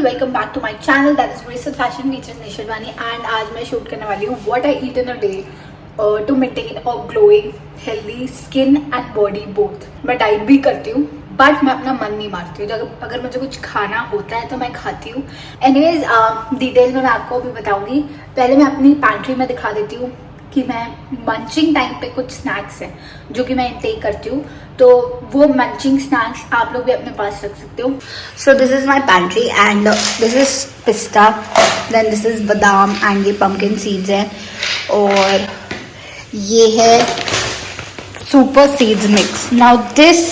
People, welcome back to my channel that is वेरिसत fashion feature निशरवानी। And आज मैं शूट करने वाली हूँ what I eat in a day to maintain a glowing healthy skin and body both. मैं diet भी करती हूँ बट मैं अपना मन नहीं मारती हूँ। अगर मुझे कुछ खाना होता है तो मैं खाती हूँ। एनीवेज डिटेल में मैं आपको अभी बताऊंगी। पहले मैं अपनी पैंट्री में दिखा देती हूँ कि मैं मंचिंग टाइम पे कुछ स्नैक्स हैं जो कि मैं इंटेक करती हूँ, तो वो मंचिंग स्नैक्स आप लोग भी अपने पास रख सकते हो। So this is my pantry and this is पिस्ता, देन दिस इज बादाम एंड ये पम्पकिन सीड्स हैं, और ये है super seeds mix. Now this,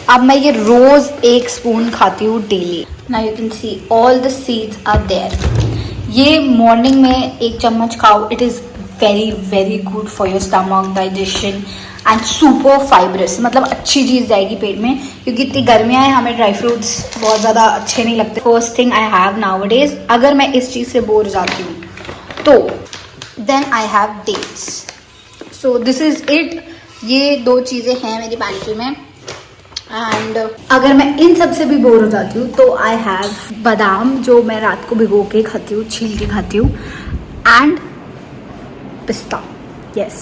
अब मैं ये रोज 1 स्पून खाती हूँ daily. Now you can see all the seeds are there. ये मॉर्निंग में 1 चम्मच खाओ, it is very very good for your stomach, digestion and super fibrous. मतलब अच्छी चीज़ जाएगी पेट में, क्योंकि इतनी गर्मियाँ हैं, हमें ड्राई फ्रूट्स बहुत ज़्यादा अच्छे नहीं लगते। First thing I have nowadays, अगर मैं इस चीज़ से बोर हो जाती हूँ तो then I have dates. So this is it. ये 2 चीज़ें हैं मेरी पैंट्री में। एंड अगर मैं इन सब से भी बोर हो जाती हूँ तो आई हैव बादाम, जो मैं रात को भिगो के खाती हूँ, छील के खाती हूँ, एंड पिस्ता, यस,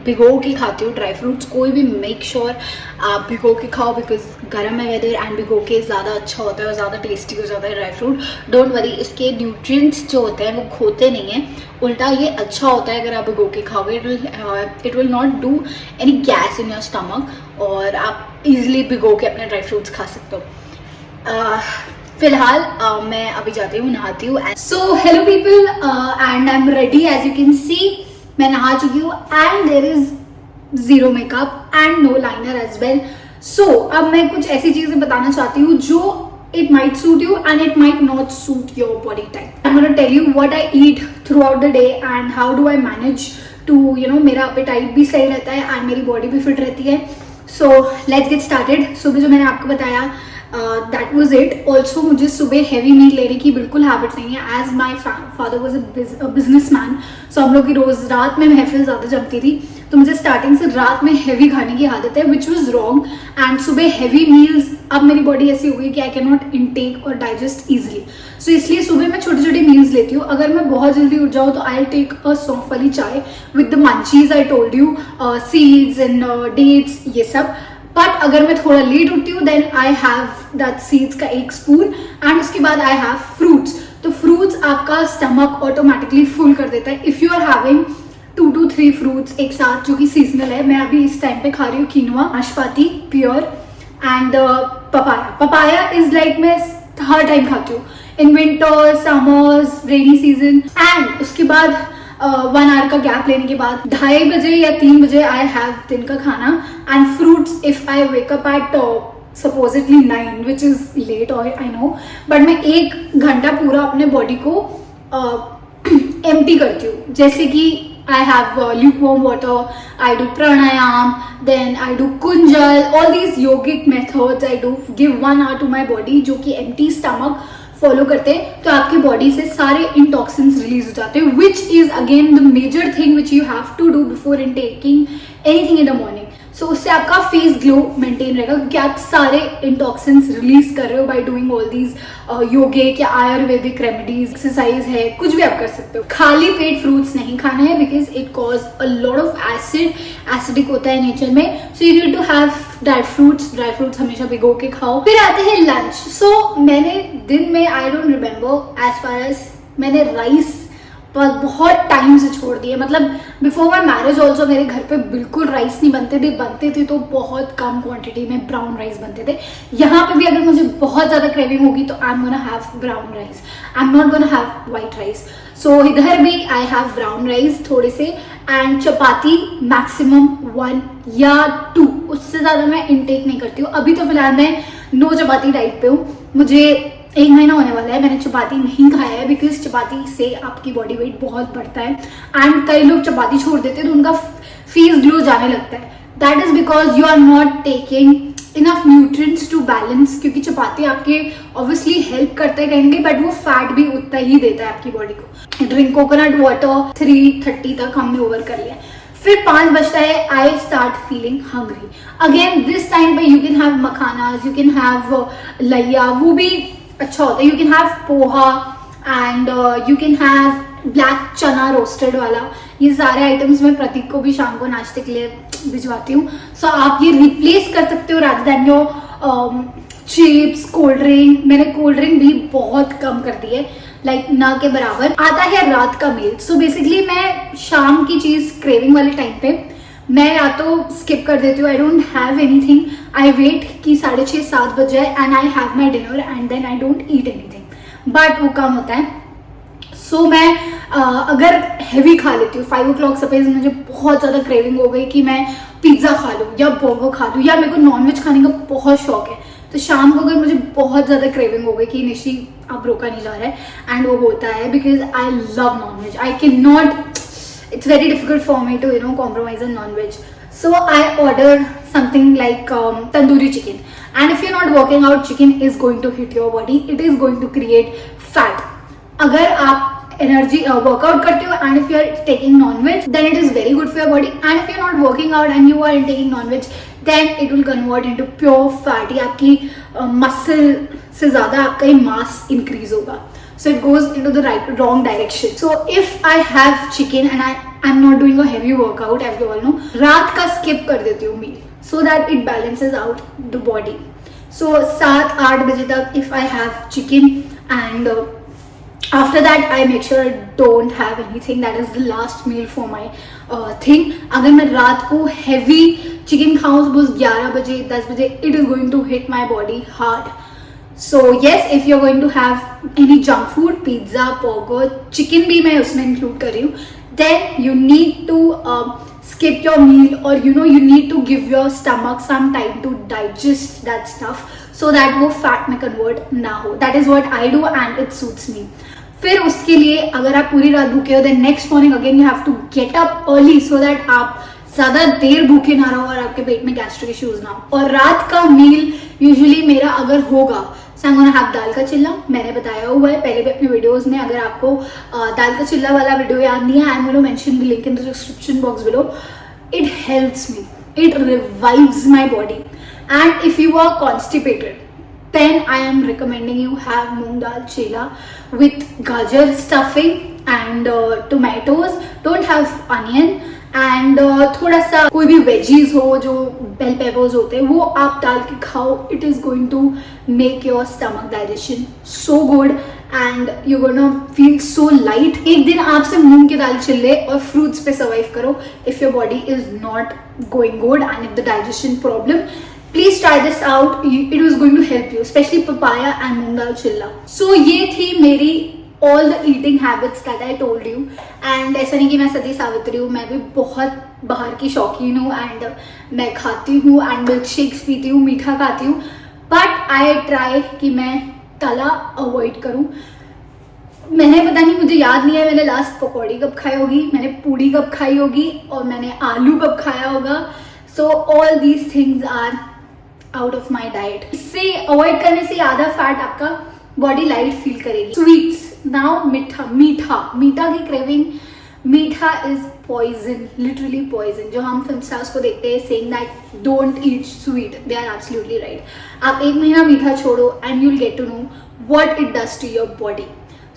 भिगो के खाती हूँ। ड्राई फ्रूट्स कोई भी मेक श्योर आप भिगो के खाओ, बिकॉज गर्म है वेदर एंड भिगो के ज़्यादा अच्छा होता है और ज़्यादा टेस्टी हो जाता है ड्राई फ्रूट। डोंट वरी, इसके न्यूट्रिएंट्स जो होते हैं वो खोते नहीं हैं, उल्टा ये अच्छा होता है अगर आप भिगो के खाओगे। It will not do any gas in your stomach, और आप इजिली भिगो के अपने ड्राई फ्रूट्स खा सकते हो। फिलहाल मैं अभी जाती हूँ, नहाती हूँ। So hello people, and I am ready. As you can see मैं नहा चुकी हूँ and there is zero makeup and no liner as well. So अब मैं कुछ ऐसी चीजें बताना चाहती हूँ जो it might suit you and it might not suit your body type. I'm going to tell you what I eat throughout the day and how do I manage to, मेरा appetite भी सही रहता है and मेरी body भी fit रहती है। So let's get started. सुबह जो मैंने आपको बताया that was it. Also मुझे सुबह heavy meal लेने की बिल्कुल habit नहीं है, as my father was a businessman. So हम लोग की रोज रात में महफिल ज़्यादा जमती थी, तो मुझे स्टार्टिंग से रात में हैवी खाने की आदत है, विच वॉज रॉन्ग। एंड सुबह हैवी मील्स, अब मेरी बॉडी ऐसी हो गई कि आई कैन नॉट इनटेक और डाइजेस्ट ईजिली। सो इसलिए सुबह मैं छोटे छोटे मील्स लेती हूँ। अगर मैं बहुत जल्दी उठ जाऊँ तो आई टेक अ सौंफ वाली चाय with the munchies I told you, seeds and dates, ये सब। बट अगर मैं थोड़ा लेट उठती हूँ then I have that seeds का 1 स्पून एंड उसके बाद आई हैव फ्रूट्स। तो फ्रूट्स आपका स्टमक ऑटोमेटिकली फुल कर देता है। If you are having 2 to 3 fruits एक साथ, जो कि सीजनल है, मैं अभी इस टाइम पे खा रही हूँ कीनोआ, नाशपाती pure, and papaya. Papaya is like मैं हर टाइम खाती हूँ, in winter, summers, rainy season. And उसके बाद 1 आवर का गैप लेने के बाद 2:30 बजे या 3 बजे आई हैव दिन का खाना and fruits if I wake up at supposedly 9, which is late, or I know, but मैं 1 घंटा पूरा अपने बॉडी को एम्प्टी करती हूँ। जैसे कि I have lukewarm water, I do pranayam, then I do kunjal, all these yogic methods I do, give 1 hour to my body, जो कि empty stomach फॉलो करते हैं, तो आपकी बॉडी से सारे इंटॉक्सिन्स रिलीज हो जाते हैं, which is again the major thing which you have to do before intaking anything in the morning. So उससे आपका फेस ग्लो मेंटेन रहेगा, क्योंकि आप सारे इंटॉक्सिन्स रिलीज कर रहे हो बाय डूइंग ऑल दीज योगिक या आयुर्वेदिक रेमेडीज, एक्सरसाइज है, कुछ भी आप कर सकते हो। खाली पेट फ्रूट्स नहीं खाना है, because it cause a lot of acidic होता है नेचर में। So you need to have dry fruits हमेशा भिगो के खाओ। फिर आते हैं लंच। सो मैंने दिन में, I don't remember as far as, मैंने राइस पर बहुत टाइम से छोड़ दिया। मतलब बिफोर माई मैरिज ऑल्सो मेरे घर पे बिल्कुल राइस नहीं बनते थे तो बहुत कम क्वांटिटी में ब्राउन राइस बनते थे। यहाँ पे भी अगर मुझे बहुत ज़्यादा क्रेविंग होगी तो I am gonna have brown rice, I am not gonna have white rice. So इधर भी आई हैव ब्राउन राइस थोड़े से, एंड चपाती मैक्सिमम 1 या 2, उससे ज़्यादा मैं इनटेक नहीं करती हूँ। अभी तो फिलहाल मैं नो चपाती डाइट पे हूँ। मुझे 1 महीना होने वाला है, मैंने चपाती नहीं खाया है, बिकॉज चपाती से आपकी बॉडी वेट बहुत बढ़ता है एंड कई लोग चपाती छोड़ देते हैं तो उनका फेस ग्लो जाने लगता है। That is because you are not taking enough nutrients to balance, क्योंकि चपाती आपके ऑब्वियसली हेल्प करता है कहेंगे, बट वो फैट भी उतना ही देता है आपकी बॉडी को। ड्रिंक कोकोनट वाटर 3:30 तक हमने ओवर कर लिया। फिर 5 बजता है, I start feeling hungry again. This time पे you can have makhana, you can have laiya, वो भी अच्छा होता है. You can have poha and you can have black chana roasted वाला. ये सारे आइटम्स मैं प्रतीक को भी शाम को नाश्ते के लिए भिजवाती हूँ. सो आप ये रिप्लेस कर सकते हो rather than your chips, cold drink. मैंने कोल्ड ड्रिंक भी बहुत कम कर दी है, लाइक ना के बराबर. आता है रात का मील. सो बेसिकली मैं शाम की चीज क्रेविंग वाले टाइम पे मैं या तो स्किप कर देती हूँ. I don't have anything. I wait कि 6:30-7 बज जाए and I have my dinner and then I don't eat anything. But वो कम होता है. सो मैं अगर हैवी खा लेती हूँ 5 o'clock, सपोज मुझे बहुत ज़्यादा क्रेविंग हो गई कि मैं पिज्ज़ा खा लूँ या बर्गर खा लूँ या मेरे को नॉनवेज खाने का बहुत शौक है, तो शाम को अगर मुझे बहुत ज़्यादा क्रेविंग हो गई कि निशी अब रोका नहीं जा रहा है एंड वो होता है because I love nonveg. I can not, it's very difficult for me to compromise on non-veg. So I order something like tandoori chicken, and if you're not working out, chicken is going to hit your body. It is going to create fat. अगर आप energy workout करते हो and if you are taking non-veg, then it is very good for your body. And if you're not working out and you are taking non-veg, then it will convert into pure fat. ये आपकी muscle से ज़्यादा आपका ही mass increase होगा. So it goes into the wrong direction. So if I have chicken and I'm not doing a heavy workout, as you all know, रात का skip कर देती हूँ meal so that it balances out the body. So 7-8 बजे तक if I have chicken and after that I make sure I don't have anything. That is the last meal for my thing. अगर मैं रात को heavy chicken खाऊँ suppose 11 बजे 10 बजे, it is going to hit my body hard. So yes, if you're going to have any junk food, pizza, burger, chicken भी मैं उसमें include कर रही हूँ, then you need to skip your meal or you need to give your stomach some time to digest that stuff so that वो fat में convert ना हो. That is what I do and it suits me. फिर उसके लिए अगर आप पूरी रात भूखे हो then next morning again you have to get up early so that आप ज़्यादा देर भूखे ना रहो और आपके पेट में गैस्ट्रिक इश्यूज ना हो. और रात का मील यूजुअली मेरा अगर होगा so I'm gonna have दाल का चिल्ला. मैंने बताया हुआ है पहले भी अपने वीडियोस में. अगर आपको दाल का चिल्ला वाला वीडियो याद नहीं है, I'm gonna mention the link in the description box below. It helps me. It revives my body. And if you are constipated, then I am recommending you have moong dal chilla with gajar stuffing and tomatoes. Don't have onion. And थोड़ा सा कोई भी veggies हो, जो bell peppers होते हैं, वो आप डाल के खाओ. It is going to make your stomach digestion so good and you gonna feel so light. एक दिन आप सिर्फ मूंग की दाल चिल्ले और फ्रूट्स पे सर्वाइव करो if your body is not going good and if the digestion problem. Please try this out. It was going to help you, specially papaya and moong dal chilla. So ये थी मेरी all the eating habits that I told you. and ऐसा नहीं कि मैं सती सावित्री हूँ, मैं भी बहुत बाहर की शौकीन हूँ एंड मैं खाती हूँ एंड मिल्क शेक्स पीती हूँ, मीठा खाती हूँ. बट आई ट्राई कि मैं तला अवॉइड करूँ. मैंने पता नहीं, मुझे याद नहीं है मैंने लास्ट पकौड़ी कब खाई होगी, मैंने पूड़ी कब खाई होगी और मैंने आलू कब खाया होगा. So all these things are out of my diet. इससे अवॉइड करने से आधा फैट आपका बॉडी लाइट फील करेगी. स्वीट्स नाउ, मीठा की क्रेविंग. मीठा इज पॉइजन, लिटरली पॉइजन. जो हम फिल्म स्टार्स को देखते हैं saying that don't eat sweet, they are absolutely right. आप 1 महीना मीठा छोड़ो and you will get to know what it does to your body.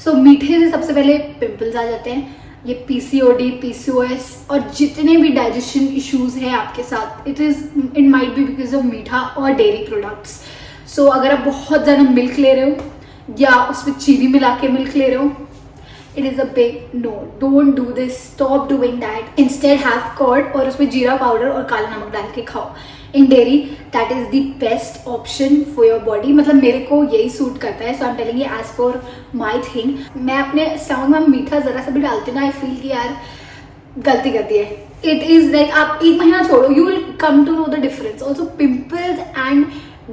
So मीठे से सबसे पहले पिंपल्स आ जाते हैं. ये पीसीओडी, पीसीओएस और जितने भी डाइजेशन इश्यूज हैं आपके साथ, it might be because of मीठा और डेयरी प्रोडक्ट्स. सो अगर आप बहुत ज़्यादा मिल्क ले रहे हो या उसमें चीनी मिला के मिल्क ले रहे हो, it is a big no. Don't do this, stop doing that. Instead have curd और उसमें जीरा पाउडर और काला नमक डाल के खाओ. In dairy that is the best option for your body. मतलब मेरे को यही सूट करता है. So I am telling you as per my thing. मैं अपने स्टमक में मीठा जरा सा भी डालती हूँ ना, आई फील कि यार गलती करती है. इट इज लाइक आप 1 महीना छोड़ो, you will come to know the difference. Also pimples and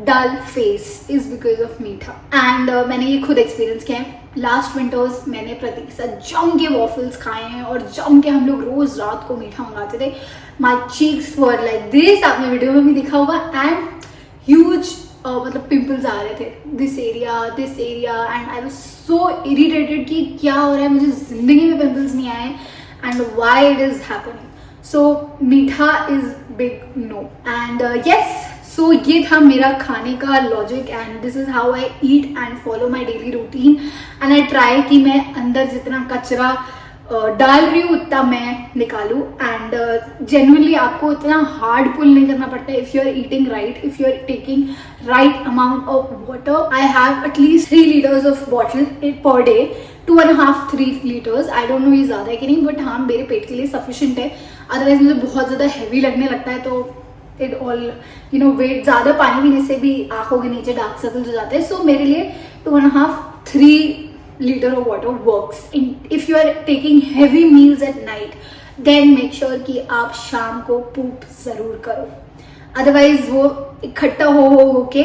dull face is because of meetha. And मैंने ये खुद एक्सपीरियंस किया है. लास्ट विंटर्स मैंने प्रतीक के साथ जम के वॉफल्स खाए हैं और जम के हम लोग रोज रात को मीठा मंगाते थे. माई चीक्स वर लाइक दिस, आपने वीडियो में भी देखा होगा. एंड ह्यूज मतलब पिंपल्स आ रहे थे this area and I was so irritated कि क्या हो रहा है, मुझे जिंदगी में पिंपल्स नहीं आए and why it is happening. So मीठा is big no. And yes, so ये था मेरा खाने का logic and this is how I eat and follow my daily routine and I try कि मैं अंदर जितना कचरा डाल रही हूँ उतना मैं निकालूं एंड जेन्युइनली आपको इतना हार्ड पुल नहीं करना पड़ता है if you are eating right, if you are taking right amount of water. I have at least 3 liters of bottle per day, 2.5-3 liters. I don't know ये ज्यादा है कि नहीं, बट हाँ मेरे पेट के लिए सफिशिएंट है. अदरवाइज मुझे बहुत ज्यादा हैवी लगने लगता है तो इट ऑल वेट, ज्यादा पानी पीने से भी आंखों के नीचे डार्क सर्कल्स हो जाते हैं. सो मेरे लिए 2.5-3 liter of water works. If you are taking heavy meals at night, then make sure कि आप शाम को poop जरूर करो. Otherwise वो इकट्ठा हो के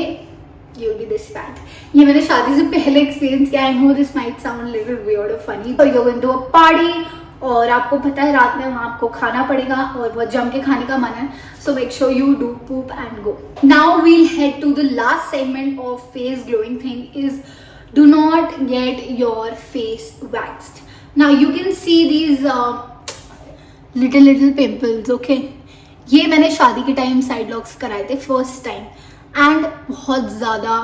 you'll be this fat. ये मैंने शादी से पहले एक्सपीरियंस किया. I know this might sound little weird or funny, but you're going to a party और आपको पता है रात में वहाँ आपको खाना पड़ेगा और बहुत जम के खाने का मन है. So make sure you do poop and go. Now we'll head to the last segment of face glowing thing is do not get your face waxed. Now you can see these little pimples, okay? ये मैंने शादी के time side locks कराए थे first time and बहुत ज़्यादा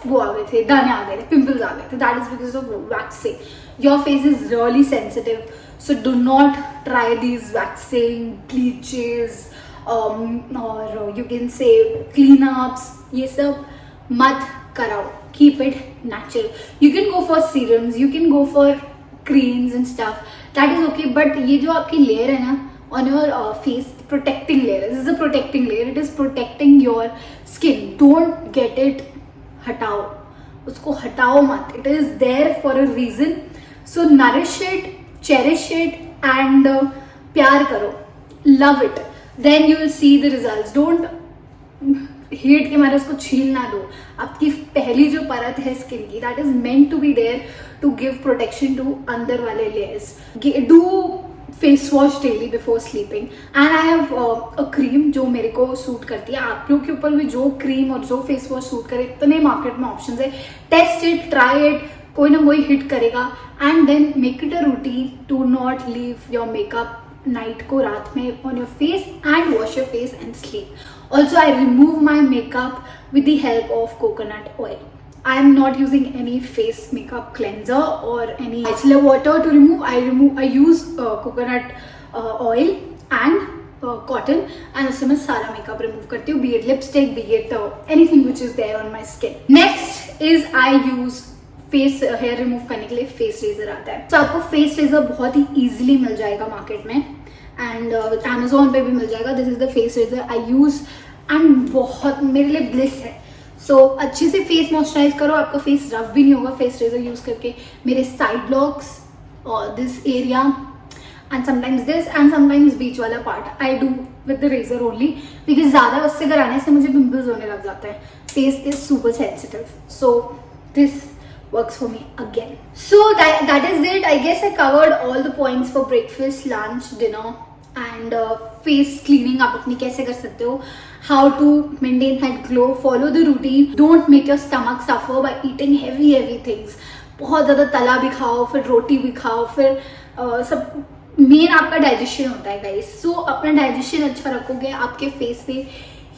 वो आ गए थे, दाने आ गए थे, पिंपल्स आ गए थे. That is because of waxing. Your face is really sensitive, so do not try these waxing bleaches और you can say clean ups. ये सब मत कराओ. Keep it natural. You can go for serums, you can go for creams and stuff. That is okay. But ये जो आपकी layer है ना on your face, protecting layer. This is a protecting layer. It is protecting your skin. Don't get it. हटाओ उसको, हटाओ मत. It is there for a reason. So nourish it, cherish it, and प्यार करो. Love it. Then you will see the results. Don't hate के मारे उसको छील ना दो. आपकी पहली जो परत है स्किन की, that is meant to be there to give protection to अंदर वाले layers. Do face wash daily before sleeping and I have a cream जो मेरे को सूट करती है. आप लोग के ऊपर भी जो क्रीम और जो फेस वॉश सूट करे, इतने मार्केट में ऑप्शन है. टेस्ट इट, ट्राई इट, कोई ना कोई हिट करेगा and then make it a routine to not leave your makeup night को, रात में on your face and wash your face and sleep. Also, I remove my makeup with the help of coconut oil. I am not using any face makeup cleanser or any micellar water to remove. I use coconut oil and cotton, and उससे मैं सारा makeup remove करती हूँ, be it lipstick, be it anything which is there on my skin. Next is I use face hair remove करने के लिए face razor आता है. तो आपको फेस रेजर बहुत ही इजीली मिल जाएगा मार्केट में एंड Amazon पे भी मिल जाएगा. This is the face razor I use and बहुत मेरे लिए ब्लिस है. सो अच्छे से फेस मॉइस्चराइज करो, आपका फेस रफ भी नहीं होगा फेस रेजर यूज करके. मेरे साइड लॉक्स और this area and sometimes this and sometimes बीच वाला part I do with the razor only because ज़्यादा उससे कराने से मुझे पिंपल्स होने लग जाता है. Face is super sensitive, so this works for me again. So that is it. I guess I covered all the points for breakfast, lunch, dinner and face cleaning. आप अपनी कैसे कर सकते हो, how to maintain that glow, follow the routine. Don't make your stomach suffer by eating heavy things. बहुत ज़्यादा तला भी खाओ, फिर रोटी भी खाओ, फिर सब मेन आपका डाइजेशन होता है गाइस. सो अपना डाइजेशन अच्छा रखोगे, आपके फेस पे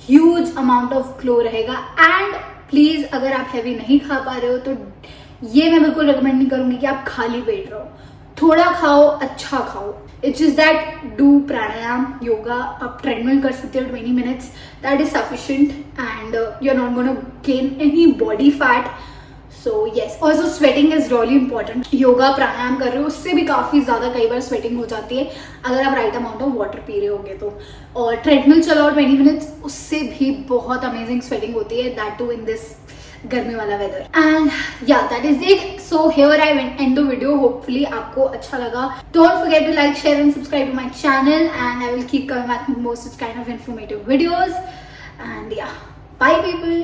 ह्यूज अमाउंट ऑफ ग्लो रहेगा. एंड प्लीज अगर आप हैवी नहीं खा पा रहे हो तो ये मैं बिल्कुल रिकमेंड नहीं करूंगी कि आप खाली पेट रहो. थोड़ा खाओ, अच्छा खाओ. It's just that do pranayama, yoga. आप ट्रेडमिल कर सकते हो 20 minutes. That is sufficient and you are not gonna gain any body fat. So yes, also sweating is really important. Yoga pranayama कर रहे हो उससे भी काफी ज्यादा कई बार स्वेटिंग हो जाती है अगर आप right amount of water P रहे होगे तो. और ट्रेडमिल चलाओ 20 minutes, उससे भी बहुत अमेजिंग स्वेटिंग होती है, दैट टू इन दिस गर्मी वाला weather. And yeah that is it. So here I end the video. Hopefully आपको अच्छा लगा. Don't forget to like, share and subscribe to my channel and I will keep coming back with more such kind of informative videos. And yeah, bye people.